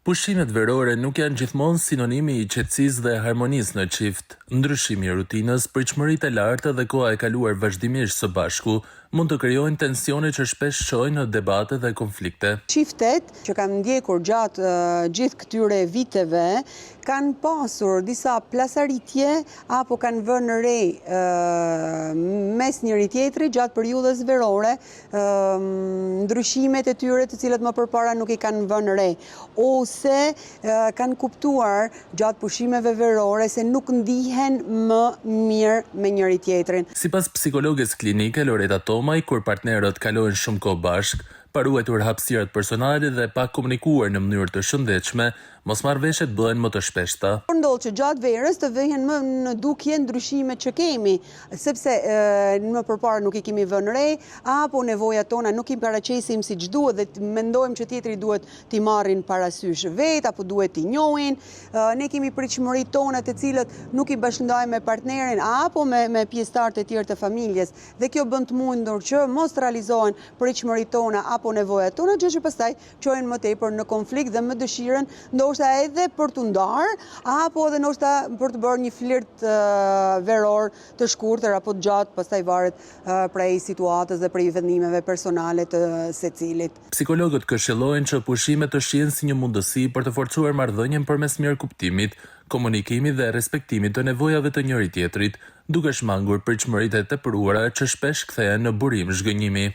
Pushimet verore nuk janë gjithmonë sinonimi i qetësisë dhe harmonisë në çift. Ndryshimi i rutinës, pritshmëritë e larta dhe koha e kaluar vazhdimisht së bashku mund të krijojnë tensione që shpesh çojnë në debate dhe konflikte. Çiftet që kanë ndjekur gjatë gjithë këtyre viteve kanë pasur disa plasaritje apo kanë vënë re mes njëri tjetrit gjatë periudhës verore, ndryshimet e tyre të cilat më përpara nuk i kanë vënë re, ose kanë kuptuar gjatë pushimeve verore se nuk ndihen më mirë me njëri tjetrin. Sipas psikologës klinike Loreta Tomaj, kur partnerët kalojnë shumë kohë bashk, pa ruajtur hapësirat personale dhe pa komunikuar në mënyrë të shëndetshme, mosmarrveshjet bëhen më të shpeshta. Ndodh që gjatë verës të vehen më në dukje ndryshimet që kemi, sepse më përpara nuk i kemi vënë re, apo nevojat tona nuk i paraqesim siç duhet dhe mendojmë që tjetri duhet t'i marrin parasysh vet apo duhet t'i njohin. Ne kemi pritshmëritë tona të cilët nuk i bashkëndajmë me partnerin apo me pjesëtarët e tjerë të familjes, dhe kjo bën të mundur që mos realizohen pritshmëritë tona apo nevojat tona, gjë që pastaj çojnë më tepër në konflikt dhe më dëshirën ndoshta edhe për t'u ndarë, apo edhe ndoshta për të bërë një flirt veror të shkurtër apo të gjatë, pastaj varet prej situatës dhe prej vendimeve personale të secilit. Psikologët këshillojnë që pushimet të shihen si një mundësi për të forcuar marrëdhënien përmes mirëkuptimit, komunikimit dhe respektimit të nevojave të njëri tjetrit, duke shmangur pritshmëritë e tepruara që shpesh kthehen në burim zhgënjimi.